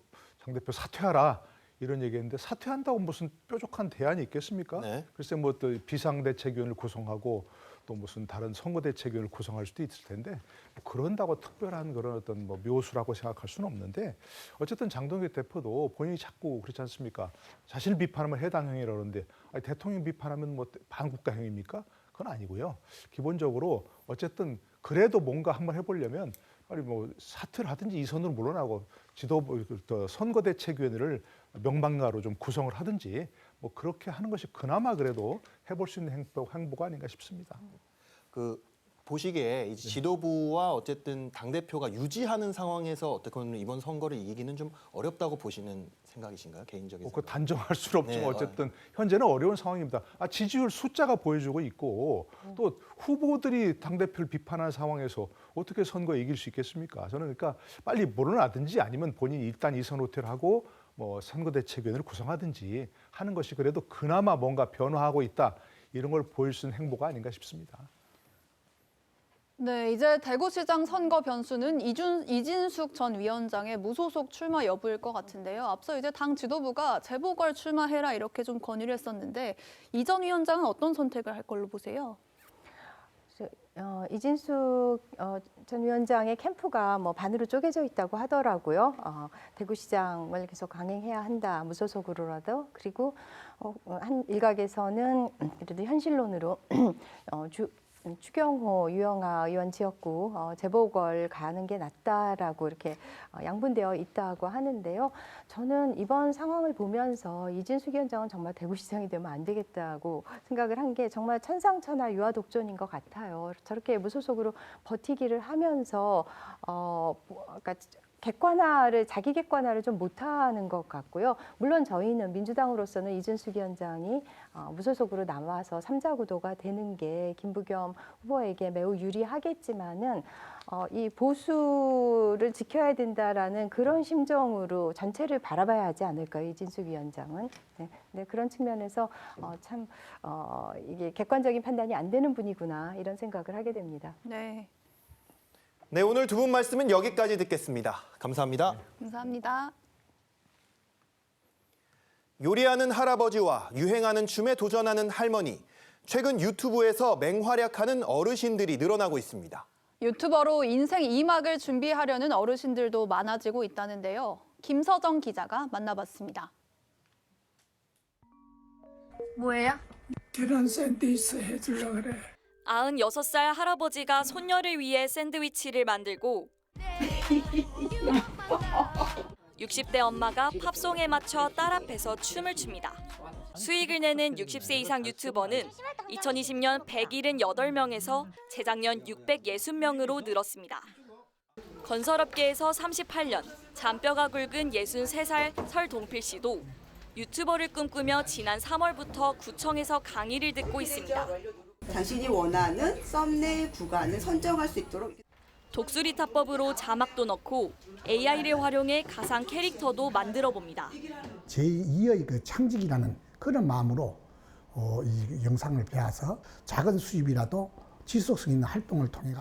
장 대표 사퇴하라 이런 얘기했는데 사퇴한다고 무슨 뾰족한 대안이 있겠습니까? 글쎄 뭐 또 비상대책위원회를 구성하고 또 무슨 다른 선거대책위원회를 구성할 수도 있을 텐데 뭐 그런다고 특별한 그런 어떤 뭐 묘수라고 생각할 수는 없는데 어쨌든 장동혁 대표도 본인이 자꾸 그렇지 않습니까? 자신을 비판하면 해당형이라고 그러는데 대통령 비판하면 뭐 반국가형입니까? 그건 아니고요. 기본적으로 어쨌든 그래도 뭔가 한번 해보려면 아니 뭐 사퇴를 하든지 이선으로 물러나고 지도부 선거대책위원회를 명방가로 좀 구성을 하든지 뭐 그렇게 하는 것이 그나마 그래도 해볼 수 있는 행보가 아닌가 싶습니다. 보시기에 이제 지도부와 어쨌든 당대표가 유지하는 상황에서 어떻게 보면 이번 선거를 이기기는 좀 어렵다고 보시는 생각이신가요? 개인적인 그 단정할 수는 없지만 어쨌든 현재는 어려운 상황입니다. 지지율 숫자가 보여주고 있고 또 후보들이 당대표를 비판하는 상황에서 어떻게 선거에 이길 수 있겠습니까? 저는 그러니까 빨리 물러나든지 아니면 본인이 일단 이선 후퇴를 하고 뭐 선거대책위원회를 구성하든지 하는 것이 그래도 그나마 뭔가 변화하고 있다 이런 걸 보일 수 있는 행보가 아닌가 싶습니다. 네, 이제 대구시장 선거 변수는 이진숙 전 위원장의 무소속 출마 여부일 것 같은데요. 앞서 이제 당 지도부가 재보궐 출마해라 이렇게 좀 건의를 했었는데 이 전 위원장은 어떤 선택을 할 걸로 보세요? 이진숙 전 위원장의 캠프가 뭐 반으로 쪼개져 있다고 하더라고요. 대구시장을 계속 강행해야 한다, 무소속으로라도. 그리고 한 일각에서는 그래도 현실론으로 추경호, 유영하 의원 지역구 재보궐 가는 게 낫다라고 이렇게 양분되어 있다고 하는데요. 저는 이번 상황을 보면서 이진숙 위원장은 정말 대구시장이 되면 안 되겠다고 생각을 한 게 정말 천상천하 유아독존인 것 같아요. 저렇게 무소속으로 버티기를 하면서 그러니까 자기 객관화를 좀 못하는 것 같고요. 물론 저희는 민주당으로서는 이진숙 위원장이 무소속으로 남아서 3자 구도가 되는 게 김부겸 후보에게 매우 유리하겠지만은 이 보수를 지켜야 된다라는 그런 심정으로 전체를 바라봐야 하지 않을까요, 이진숙 위원장은? 네, 그런 측면에서 참 이게 객관적인 판단이 안 되는 분이구나 이런 생각을 하게 됩니다. 네, 오늘 두 분 말씀은 여기까지 듣겠습니다. 감사합니다. 감사합니다. 요리하는 할아버지와 유행하는 춤에 도전하는 할머니. 최근 유튜브에서 맹활약하는 어르신들이 늘어나고 있습니다. 유튜버로 인생 2막을 준비하려는 어르신들도 많아지고 있다는데요. 김서정 기자가 만나봤습니다. 뭐예요? 계란 샌드위치 해주려고 그래. 96살 할아버지가 손녀를 위해 샌드위치를 만들고 60대 엄마가 팝송에 맞춰 딸 앞에서 춤을 춥니다. 수익을 내는 60세 이상 유튜버는 2020년 178명에서 재작년 660명으로 늘었습니다. 건설업계에서 38년, 잔뼈가 굵은 63살 설동필 씨도 유튜버를 꿈꾸며 지난 3월부터 구청에서 강의를 듣고 있습니다. 당신이 원하는 썸네일 구간을 선정할 수 있도록 독수리 타법으로 자막도 넣고 AI를 활용해 가상 캐릭터도 만들어 봅니다. 제2의 그 창직이라는 그런 마음으로 이 영상을 배워서 작은 수입이라도 지속성 있는 활동을 통해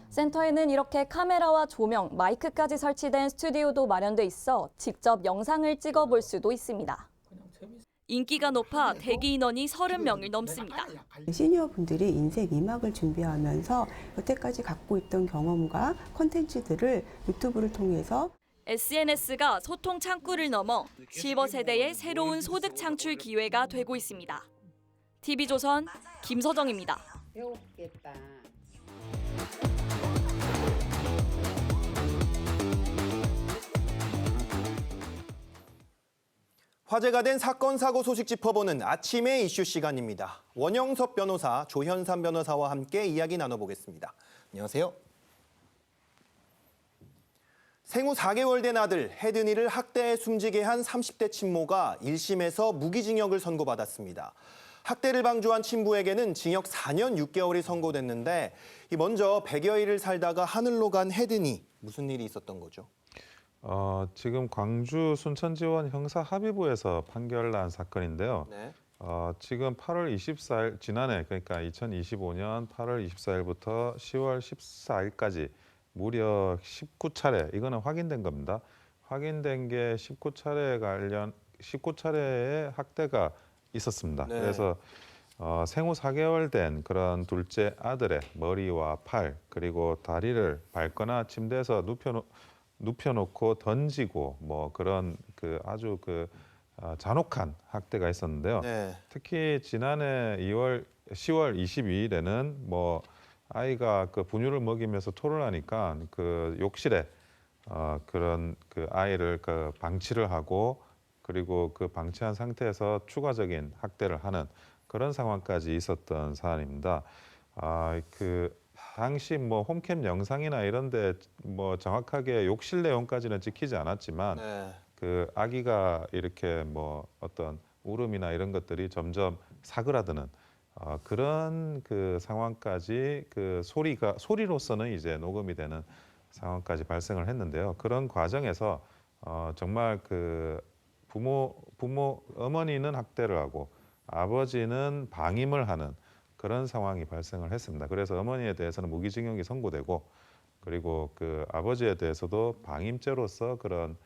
센터에는 이렇게 카메라와 조명, 마이크까지 설치된 스튜디오도 마련돼 있어 직접 영상을 찍어볼 수도 있습니다. 인기가 높아 대기 인원이 30명을 넘습니다. 시니어분들이 인생 2막을 준비하면서 여태까지 갖고 있던 경험과 콘텐츠들을 유튜브를 통해서 SNS가 소통 창구를 넘어 실버 세대의 새로운 소득 창출 기회가 되고 있습니다. TV조선 김서정입니다. 배웠겠다. 화제가 된 사건, 사고 소식 짚어보는 아침의 이슈 시간입니다. 원영섭 변호사, 조현삼 변호사와 함께 이야기 나눠보겠습니다. 안녕하세요. 생후 4개월 된 아들 혜든이를 학대해 숨지게 한 30대 친모가 1심에서 무기징역을 선고받았습니다. 학대를 방조한 친부에게는 징역 4년 6개월이 선고됐는데 먼저 100여일을 살다가 하늘로 간 혜든이 무슨 일이 있었던 거죠? 지금 광주 순천지원 형사합의부에서 판결난 사건인데요. 네. 지금 8월 24일, 지난해 그러니까 2025년 8월 24일부터 10월 14일까지 무려 19차례, 이거는 확인된 겁니다. 확인된 게 19차례의 학대가 있었습니다. 네. 그래서 생후 4개월 된 그런 둘째 아들의 머리와 팔, 그리고 다리를 밟거나 침대에서 눕혀놓고 던지고 뭐 그런 그 아주 잔혹한 학대가 있었는데요. 네. 특히 지난해 10월 22일에는 뭐 아이가 그 분유를 먹이면서 토를 하니까 그 욕실에 그런 그 아이를 그 방치를 하고 그리고 그 방치한 상태에서 추가적인 학대를 하는 그런 상황까지 있었던 사안입니다. 그 당시 뭐 홈캠 영상이나 이런데 뭐 정확하게 욕실 내용까지는 찍히지 않았지만 네. 그 아기가 이렇게 뭐 어떤 울음이나 이런 것들이 점점 사그라드는 그런 그 상황까지 그 소리로서는 이제 녹음이 되는 상황까지 발생을 했는데요. 그런 과정에서 정말 그 어머니는 학대를 하고 아버지는 방임을 하는 그런 상황이 발생을 했습니다. 그래서 어머니에 대해서는 무기징역이 선고되고 그리고 그 아버지에 대해서도 방임죄로서 그런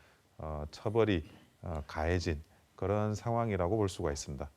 처벌이 가해진 그런 상황이라고 볼 수가 있습니다.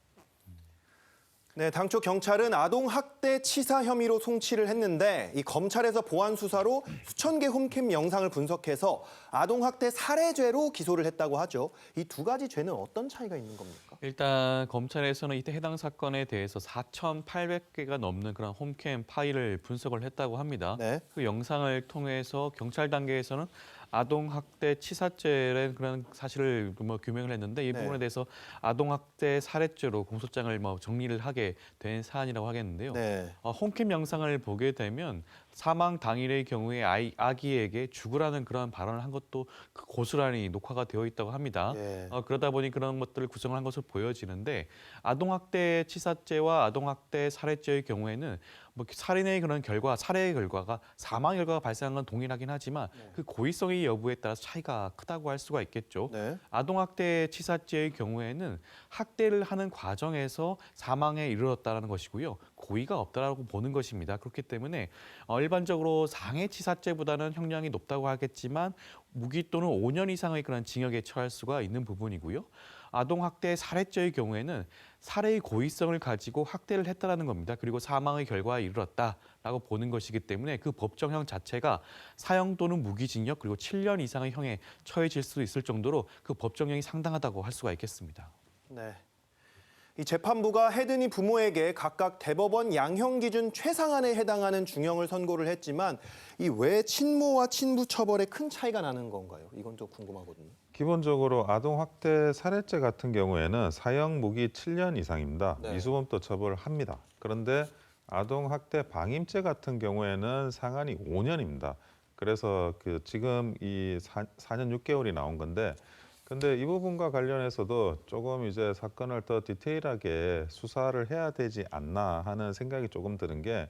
네, 당초 경찰은 아동 학대 치사 혐의로 송치를 했는데 이 검찰에서 보안 수사로 수천 개 홈캠 영상을 분석해서 아동 학대 살해죄로 기소를 했다고 하죠. 이 두 가지 죄는 어떤 차이가 있는 겁니까? 일단 검찰에서는 이때 해당 사건에 대해서 4,800개가 넘는 그런 홈캠 파일을 분석을 했다고 합니다. 네. 그 영상을 통해서 경찰 단계에서는 아동학대 치사죄라는 그런 사실을 뭐 규명을 했는데 이 네. 부분에 대해서 아동학대 살해죄로 공소장을 뭐 정리를 하게 된 사안이라고 하겠는데요. 네. 홈캠 영상을 보게 되면 사망 당일의 경우에 아기에게 죽으라는 그런 발언을 한 것도 고스란히 녹화가 되어 있다고 합니다. 예. 그러다 보니 그런 것들을 구성을 한 것으로 보여지는데 아동학대 치사죄와 아동학대 살해죄의 경우에는 뭐 살인의 그런 결과, 살해의 결과가 사망 결과가 발생한 건 동일하긴 하지만 그 고의성의 여부에 따라서 차이가 크다고 할 수가 있겠죠. 네. 아동학대 치사죄의 경우에는 학대를 하는 과정에서 사망에 이르렀다는 것이고요. 고의가 없다라고 보는 것입니다. 그렇기 때문에 일반적으로 상해치사죄보다는 형량이 높다고 하겠지만 무기 또는 5년 이상의 그런 징역에 처할 수가 있는 부분이고요. 아동학대 살해죄의 경우에는 살해의 고의성을 가지고 학대를 했다는 겁니다. 그리고 사망의 결과에 이르렀다라고 보는 것이기 때문에 그 법정형 자체가 사형 또는 무기징역 그리고 7년 이상의 형에 처해질 수 있을 정도로 그 법정형이 상당하다고 할 수가 있겠습니다. 네. 이 재판부가 해든이 부모에게 각각 대법원 양형 기준 최상한에 해당하는 중형을 선고를 했지만 이 왜 친모와 친부 처벌에 큰 차이가 나는 건가요? 이건 좀 궁금하거든요. 기본적으로 아동학대 살해죄 같은 경우에는 사형 무기 7년 이상입니다. 네. 미수범도 처벌을 합니다. 그런데 아동학대 방임죄 같은 경우에는 상한이 5년입니다. 그래서 지금 이 4년 6개월이 나온 건데 근데 이 부분과 관련해서도 조금 이제 사건을 더 디테일하게 수사를 해야 되지 않나 하는 생각이 조금 드는 게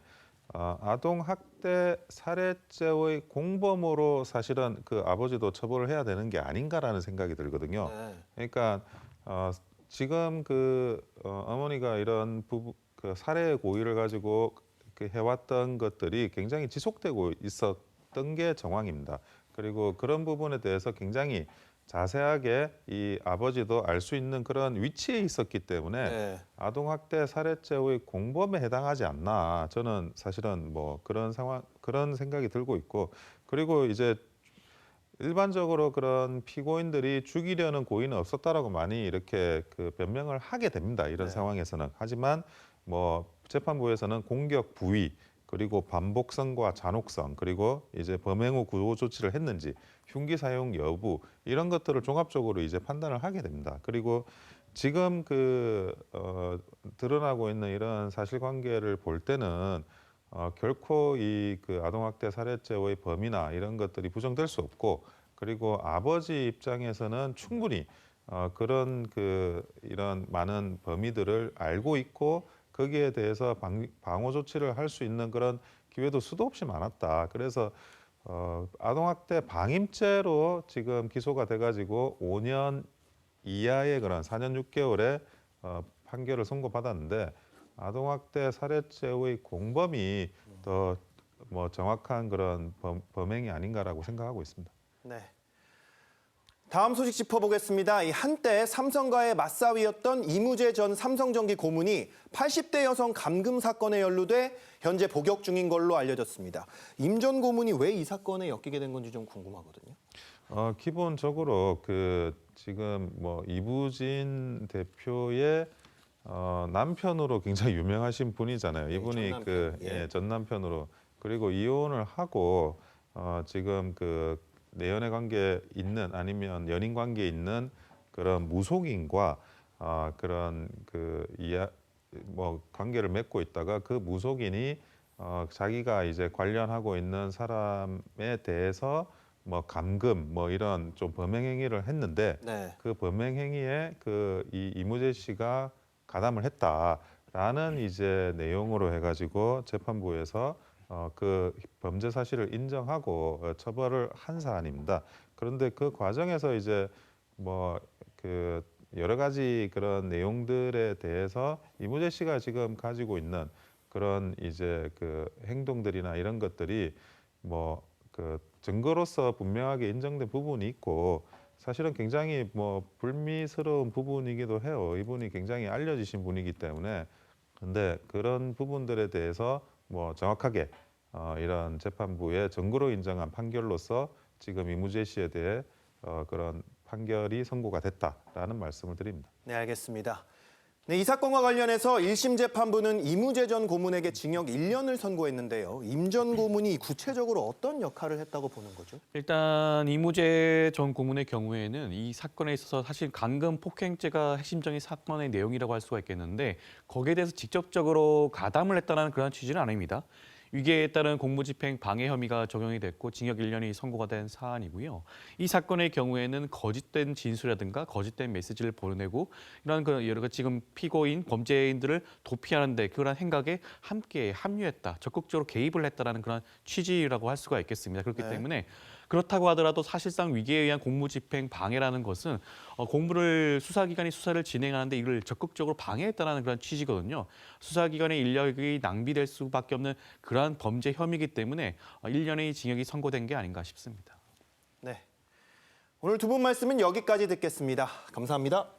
아동학대 살해죄의 공범으로 사실은 그 아버지도 처벌을 해야 되는 게 아닌가라는 생각이 들거든요. 네. 그러니까 지금 어머니가 이런 살해의 고의를 가지고 해왔던 것들이 굉장히 지속되고 있었던 게 정황입니다. 그리고 그런 부분에 대해서 굉장히 자세하게 이 아버지도 알 수 있는 그런 위치에 있었기 때문에 네. 아동학대 살해죄의 공범에 해당하지 않나 저는 사실은 뭐 그런 생각이 들고 있고 그리고 이제 일반적으로 그런 피고인들이 죽이려는 고의는 없었다라고 많이 이렇게 변명을 하게 됩니다. 이런 상황에서는. 하지만 뭐 재판부에서는 공격 부위 그리고 반복성과 잔혹성 그리고 이제 범행 후 구호 조치를 했는지 흉기 사용 여부 이런 것들을 종합적으로 이제 판단을 하게 됩니다. 그리고 지금 드러나고 있는 이런 사실관계를 볼 때는 결코 이 아동학대 살해죄의 범위나 이런 것들이 부정될 수 없고 그리고 아버지 입장에서는 충분히 그런 이런 많은 범위들을 알고 있고 거기에 대해서 방어 조치를 할 수 있는 그런 기회도 수도 없이 많았다. 그래서 아동학대 방임죄로 지금 기소가 돼가지고 5년 이하의 그런 4년 6개월의 판결을 선고받았는데 아동학대 살해죄의 공범이 더 뭐 정확한 그런 범행이 아닌가라고 생각하고 있습니다. 네. 다음 소식 짚어보겠습니다. 이 한때 삼성과의 맞사위였던 이무재 전 삼성전기 고문이 80대 여성 감금 사건에 연루돼 현재 복역 중인 걸로 알려졌습니다. 임 전 고문이 왜 이 사건에 엮이게 된 건지 좀 궁금하거든요. 기본적으로 지금 뭐 이부진 대표의 남편으로 굉장히 유명하신 분이잖아요. 이분이 전 남편으로 그리고 이혼을 하고 지금 내연의 관계에 있는 아니면 연인 관계에 있는 그런 무속인과 그런 관계를 맺고 있다가 그 무속인이 자기가 이제 관련하고 있는 사람에 대해서 뭐 감금 뭐 이런 좀 범행 행위를 했는데 그 범행 행위에 이 이무재 씨가 가담을 했다라는 이제 내용으로 해가지고 재판부에서 그 범죄 사실을 인정하고 처벌을 한 사안입니다. 그런데 그 과정에서 이제 뭐 여러 가지 그런 내용들에 대해서 이무재 씨가 지금 가지고 있는 그런 이제 행동들이나 이런 것들이 뭐 증거로서 분명하게 인정된 부분이 있고 사실은 굉장히 뭐 불미스러운 부분이기도 해요. 이분이 굉장히 알려지신 분이기 때문에 근데 그런 부분들에 대해서 뭐 정확하게 이런 재판부의 증거로 인정한 판결로서 지금 이무재 씨에 대해 그런 판결이 선고가 됐다라는 말씀을 드립니다. 네, 알겠습니다. 네, 이 사건과 관련해서 1심 재판부는 이무재 전 고문에게 징역 1년을 선고했는데요. 임 전 고문이 구체적으로 어떤 역할을 했다고 보는 거죠? 일단 이무재 전 고문의 경우에는 이 사건에 있어서 사실 감금 폭행죄가 핵심적인 사건의 내용이라고 할 수가 있겠는데 거기에 대해서 직접적으로 가담을 했다는 그런 취지는 아닙니다. 위계에 따른 공무집행 방해 혐의가 적용이 됐고 징역 1년이 선고가 된 사안이고요. 이 사건의 경우에는 거짓된 진술이라든가 거짓된 메시지를 보내고 이런 여러 가지 지금 피고인, 범죄인들을 도피하는 데 그런 행각에 함께 합류했다. 적극적으로 개입을 했다는 그런 취지라고 할 수가 있겠습니다. 그렇기 때문에 그렇다고 하더라도 사실상 위계에 의한 공무집행 방해라는 것은 수사기관이 수사를 진행하는데 이걸 적극적으로 방해했다는 그런 취지거든요. 수사기관의 인력이 낭비될 수밖에 없는 그러한 범죄 혐의이기 때문에 1년의 징역이 선고된 게 아닌가 싶습니다. 네, 오늘 두 분 말씀은 여기까지 듣겠습니다. 감사합니다.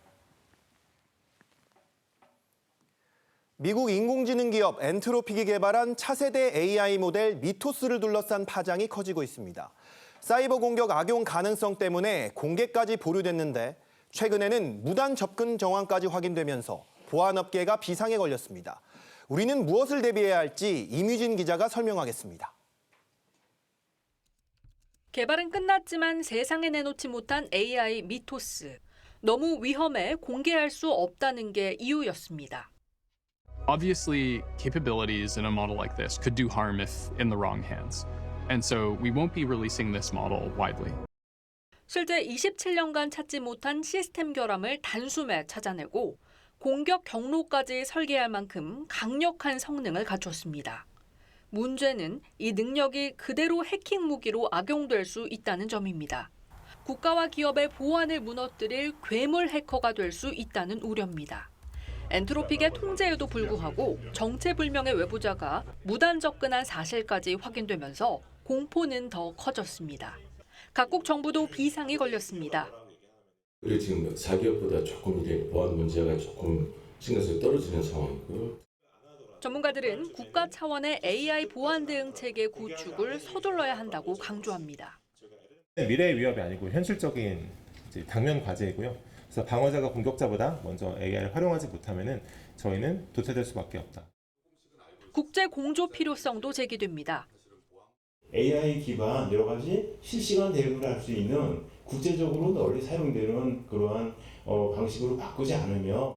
미국 인공지능 기업 엔트로픽이 개발한 차세대 AI 모델 미토스를 둘러싼 파장이 커지고 있습니다. 사이버 공격 악용 가능성 때문에 공개까지 보류됐는데 최근에는 무단 접근 정황까지 확인되면서 보안업계가 비상에 걸렸습니다. 우리는 무엇을 대비해야 할지 이뮤진 기자가 설명하겠습니다. 개발은 끝났지만 세상에 내놓지 못한 AI 미토스. 너무 위험해 공개할 수 없다는 게 이유였습니다. Obviously, capabilities in a model like this could do harm if in the wrong hands. And so we won't be releasing this model widely. 실제 27년간 찾지 못한 시스템 결함을 단숨에 찾아내고 공격 경로까지 설계할 만큼 강력한 성능을 갖췄습니다. 문제는 이 능력이 그대로 해킹 무기로 악용될 수 있다는 점입니다. 국가와 기업의 보안을 무너뜨릴 괴물 해커가 될 수 있다는 우려입니다. 엔트로픽의 통제에도 불구하고 정체불명의 외부자가 무단 접근한 사실까지 확인되면서 공포는 더 커졌습니다. 각국 정부도 비상이 걸렸습니다. 우리 지금 사기업보다 조금 이제 보안 문제가 조금 신경성이 떨어지는 상황이고요. 전문가들은 국가 차원의 AI 보안 대응 체계 구축을 서둘러야 한다고 강조합니다. 미래의 위협이 아니고 현실적인 이제 당면 과제이고요. 그래서 방어자가 공격자보다 먼저 AI를 활용하지 못하면은 저희는 도태될 수밖에 없다. 국제 공조 필요성도 제기됩니다. AI 기반 여러 가지 실시간 대응을 할 수 있는 국제적으로 널리 사용되는 그러한 방식으로 바꾸지 않으며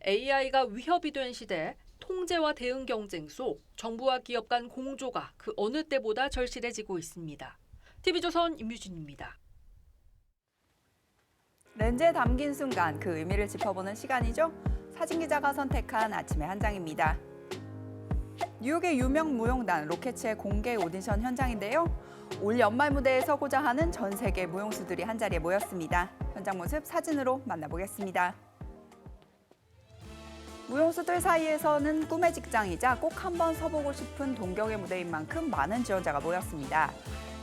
AI가 위협이 된 시대, 통제와 대응 경쟁 속 정부와 기업 간 공조가 그 어느 때보다 절실해지고 있습니다. TV조선 임유진입니다. 렌즈에 담긴 순간 그 의미를 짚어보는 시간이죠. 사진기자가 선택한 아침의 한 장입니다. 뉴욕의 유명 무용단 로켓츠의 공개 오디션 현장인데요. 올 연말 무대에 서고자 하는 전 세계 무용수들이 한자리에 모였습니다. 현장 모습 사진으로 만나보겠습니다. 무용수들 사이에서는 꿈의 직장이자 꼭 한번 서보고 싶은 동경의 무대인 만큼 많은 지원자가 모였습니다.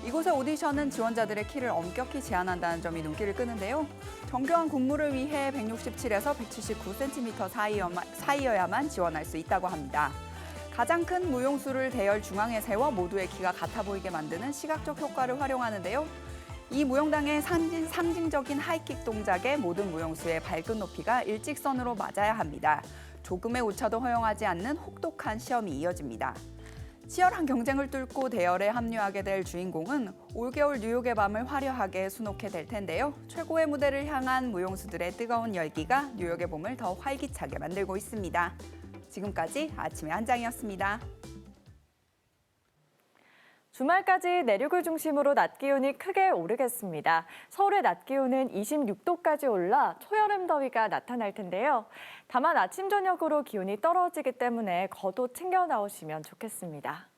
이곳의 오디션은 지원자들의 키를 엄격히 제한한다는 점이 눈길을 끄는데요. 정교한 군무를 위해 167에서 179cm 사이여야만 지원할 수 있다고 합니다. 가장 큰 무용수를 대열 중앙에 세워 모두의 키가 같아 보이게 만드는 시각적 효과를 활용하는데요. 이 무용당의 상징적인 하이킥 동작에 모든 무용수의 발끝 높이가 일직선으로 맞아야 합니다. 조금의 오차도 허용하지 않는 혹독한 시험이 이어집니다. 치열한 경쟁을 뚫고 대열에 합류하게 될 주인공은 올겨울 뉴욕의 밤을 화려하게 수놓게 될 텐데요. 최고의 무대를 향한 무용수들의 뜨거운 열기가 뉴욕의 봄을 더 활기차게 만들고 있습니다. 지금까지 아침의 한 장이었습니다. 주말까지 내륙을 중심으로 낮 기온이 크게 오르겠습니다. 서울의 낮 기온은 26도까지 올라 초여름 더위가 나타날 텐데요. 다만 아침 저녁으로 기온이 떨어지기 때문에 겉옷 챙겨 나오시면 좋겠습니다.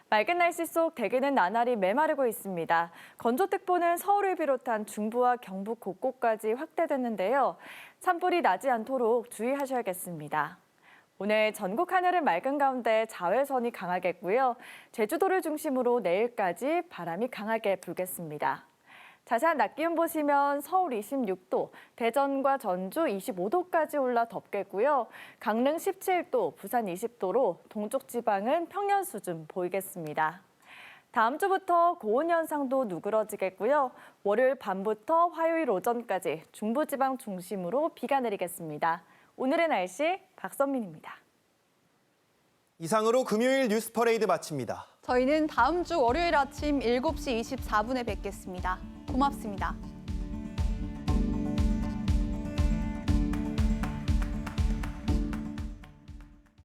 맑은 날씨 속 대기는 나날이 메마르고 있습니다. 건조특보는 서울을 비롯한 중부와 경북 곳곳까지 확대됐는데요. 산불이 나지 않도록 주의하셔야겠습니다. 오늘 전국 하늘은 맑은 가운데 자외선이 강하겠고요. 제주도를 중심으로 내일까지 바람이 강하게 불겠습니다. 자세한 낮 기온 보시면 서울 26도, 대전과 전주 25도까지 올라 덥겠고요. 강릉 17도, 부산 20도로 동쪽 지방은 평년 수준 보이겠습니다. 다음 주부터 고온 현상도 누그러지겠고요. 월요일 밤부터 화요일 오전까지 중부지방 중심으로 비가 내리겠습니다. 오늘의 날씨 박선민입니다. 이상으로 금요일 뉴스 퍼레이드 마칩니다. 저희는 다음 주 월요일 아침 7시 24분에 뵙겠습니다. 고맙습니다.